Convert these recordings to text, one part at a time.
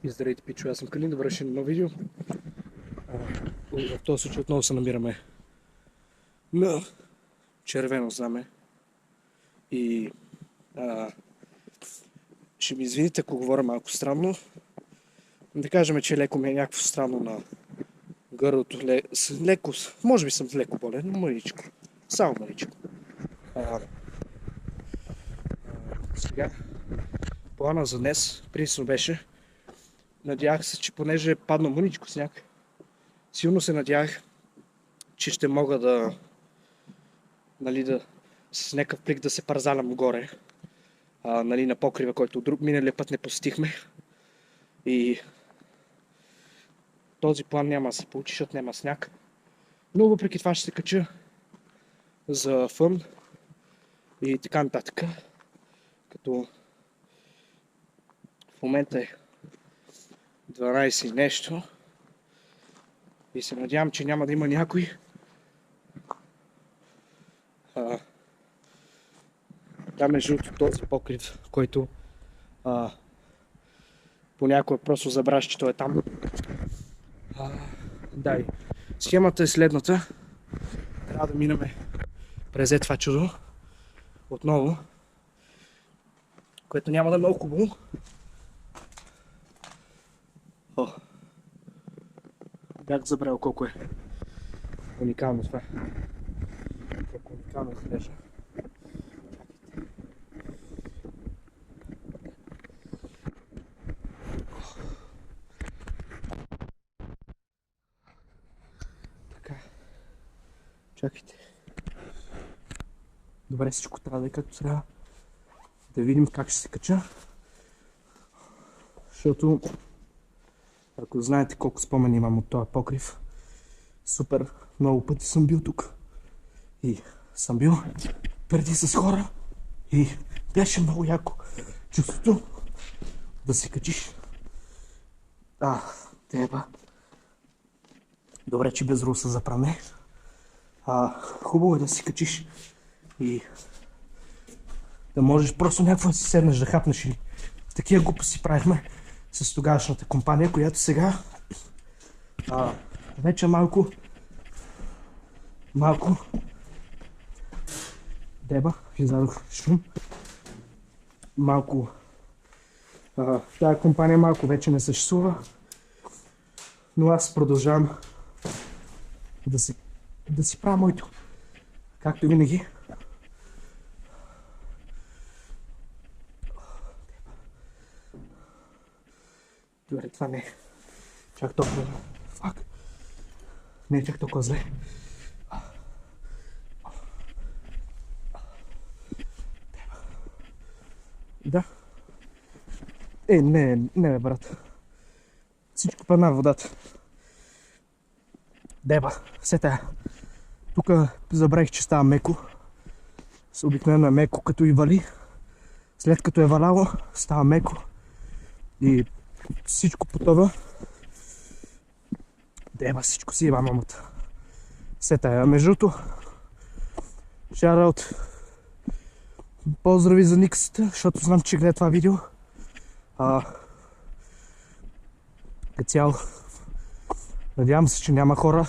И здравейте, пичо, аз съм Калин, добре ще на едно видео. В този случай отново се намираме на червено знаме. И ще ми извините, ако говоря малко странно. Да кажем, че леко ми е някакво странно на гърлото. Леко, може би съм леко болен, но мъничко. Само мъничко. Сега, плана за днес, принципно беше, надявах се, че понеже е паднал мъничко сняг, силно се надявах, че ще мога да, с някакъв плик да се парзалям горе, на покрива, който миналия път не посетихме. И този план няма да се получи, защото няма сняг. Но въпреки това ще се кача за фън и така нататък. Като в момента е 12 и нещо. И се надявам, че няма да има някой. Там е жълто този покрив, който понякога просто забравяш, че той е там. Да, и схемата е следната. Трябва да минаме през това чудо отново, което няма да е много хубаво. Бях забравил колко е уникално това. Колко уникално изглежда. Така. Чакайте. Добре, всичко трябва да е както трябва. Да видим как ще се кача. Защото ако знаете колко спомени имам от този покрив, супер много пъти съм бил тук. И съм бил преди с хора. И беше много яко чувството да се качиш. Теба. Добре, че без руса запране. Хубаво е да си качиш и да можеш просто някакво да си седнеш, да хапнеш или такива глупости правихме с тогавашната компания, която сега вече малко деба, издадох шум. Малко тая компания малко вече не съществува, но аз продължавам да си правя моето, както винаги. Добре, това не е чак толкова. Фак. Не е чак толкова зле. Да. Не, брат. Всичко падна в водата. Деба, все тая. Тук забравих, че става меко. Обикновено е меко, като и вали. След като е валяло, става меко. И всичко потъва. Деба, всичко си еба мамата. Все тая. Междуто, шараут. Поздрави за Никсата, защото знам, че гледа това видео. Като цяло, надявам се, че няма хора.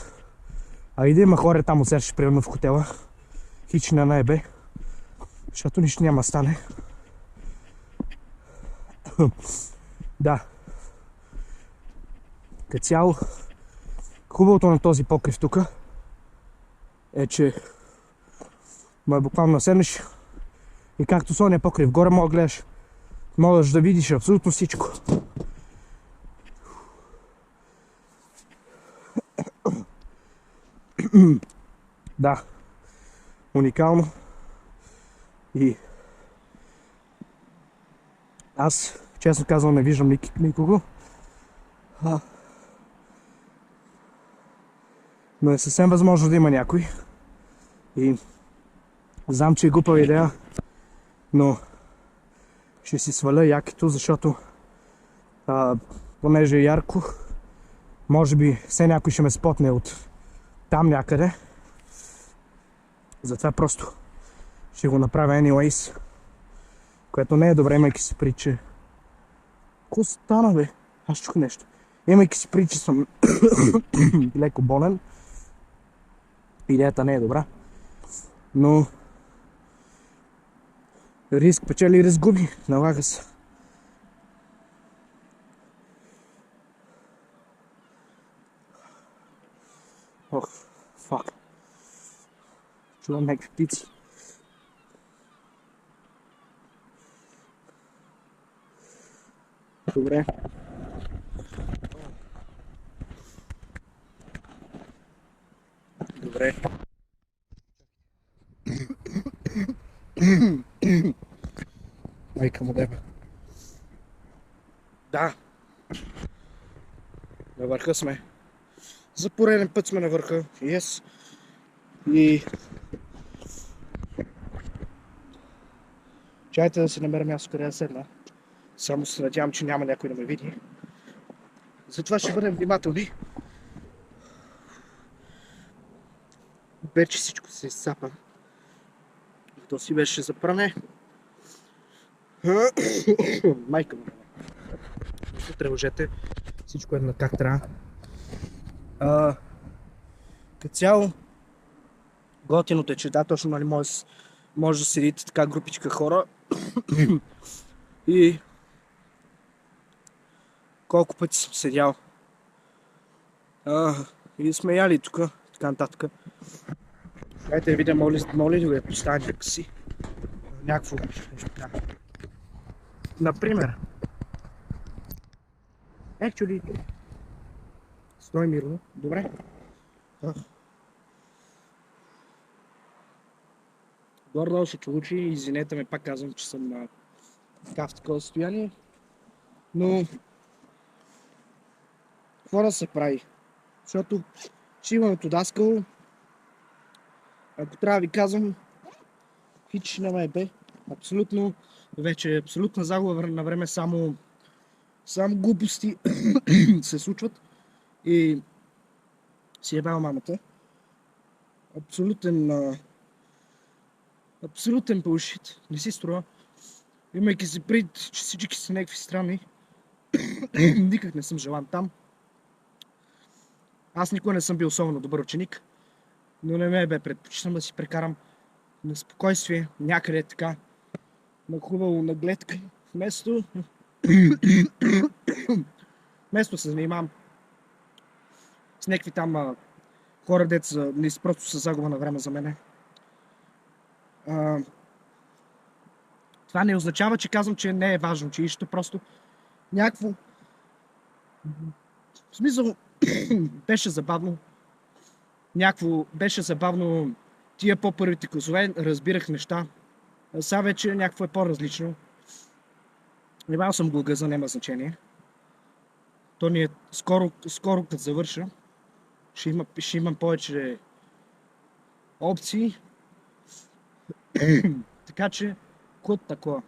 И да има хора там отсерши, примерно в хотела. Хич на наебе. Защото нищо няма стане. Да. Като цяло, хубавото на този покрив тук е, че буквално седнеш и както с ония покрив горе мога да гледаш, можеш да видиш абсолютно всичко. Да, уникално. И аз, честно казвам, не виждам никого. Но е съвсем възможно да има някой. И знам, че е глупава идея, но ще си сваля якито, защото понеже е ярко, може би все някой ще ме спотне от там някъде. Затова просто ще го направя anyways. Което не е добре, имайки си предвид, че... Какво стана, бе? Аз чух нещо. Имайки си преди, че съм леко болен, идеята не е добра, но риск печели, риск губи, налага се. Ох, фак. Чувам някакви птици. Добре. Добре. Майка му деба. Да. На върха сме. За пореден път сме на върха. Yes. И... чайте да си намеря място къде да седна. Само се надявам, че няма някой да ме види. Затова ще бъдем внимателни. Вече всичко се изсапа. То си беше за пране. Майка му. Тревожете. Всичко е на как трябва. Като цяло, готиното е, че да, точно нали, може да седите така групичка хора и колко пъти съм седял и сме яли тук, така нататък. Дайте да видя, моля ли да я поставя някакси някакво нещо така. Например, actually, стой мирно, добре. Горе-долу ще получи, извинете ме, пак казвам, че съм на такова състояние, но какво да се прави? Защото ще имаме Тодаскал, ако трябва да ви казвам, хич на ме бе, абсолютно, вече абсолютна загуба на време, само глупости се случват и си ебава мамата. Абсолютен bullshit, не си струва. Имайки си пред, че всички са някакви странни, никак не съм желан там. Аз никога не съм бил особено добър ученик, но не ме бе, предпочитам да си прекарам на спокойствие, някъде така, на хубаво нагледка, вместо се занимавам с някакви там хора, деца просто са загуба на време за мене. Това не означава, че казвам, че не е важно училището, просто някакво... В смисъл, беше забавно. Беше забавно тия по-първите класове, разбирах неща. Сега вече някакво е по-различно. Нямал съм го гъза, няма значение. То ни е скоро като завърша. Ще имам повече опции. Така че, код такова.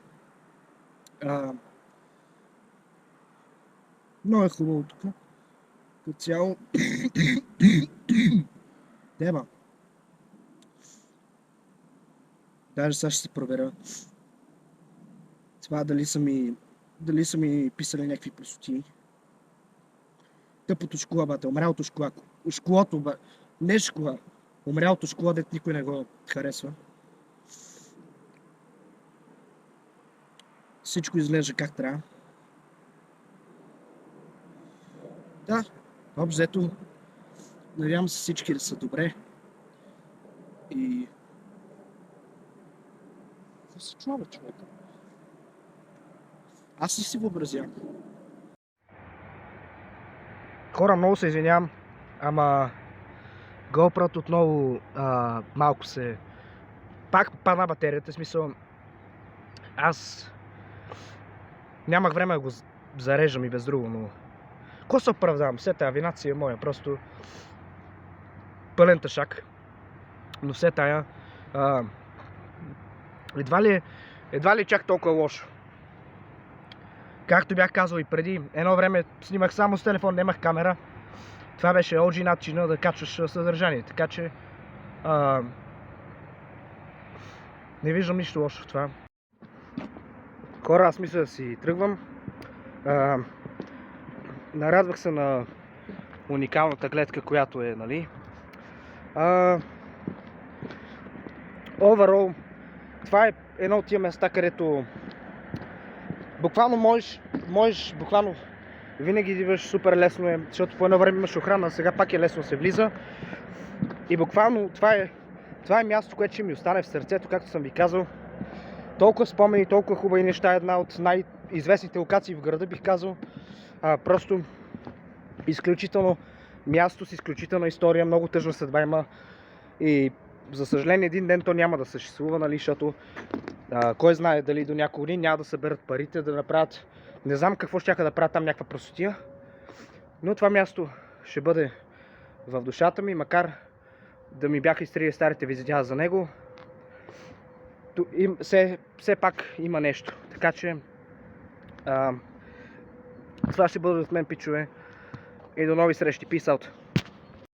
Много е хубаво тук. Като цяло... Деба. Даже сега ще си проверя. Това дали са ми писали някакви пресоти. Тъпото школа, бате, умрялото школа. Школото, не школа. Умрялото школа, дет никой не го харесва. Всичко изглежда как трябва. Да, обзето. Надявам се всички да са добре. И... какво се чува, човека? Аз ли си въобразявам? Хора, много се извинявам, ама GoPro отново малко се... пак падна батерията, в смисъл... Аз... нямах време да го зареждам и без друго, но... Ко се оправдавам? Все тая вината си е моя, просто... пълен тъшак. Но все тая... едва ли чак толкова лошо. Както бях казал и преди, едно време снимах само с телефон, нямах камера. Това беше OG начина да качваш съдържание, така че не виждам нищо лошо в това. Хора, аз мисля да си тръгвам. нарадвах се на уникалната гледка, която е, нали. Overall, това е едно от тия места, където буквално можеш буквално винаги идваш, супер лесно е, защото по едно време имаш охрана, а сега пак е лесно се влиза. И буквално това е място, което ще ми остане в сърцето, както съм ви казал. Толкова спомени, толкова хубави неща, една от най-известните локации в града, бих казал. Просто изключително място с изключителна история, много тъжна съдба има. И за съжаление един ден то няма да съществува, нали, защото кой знае дали до няколко дни няма да съберат парите, да направят, не знам какво ще да правят там, някаква простотия. Но това място ще бъде в душата ми, макар да ми бяха изтрили старите визитя за него. Все пак има нещо. Така че това ще бъде от мен, пичове. И до нови срещи. Peace out!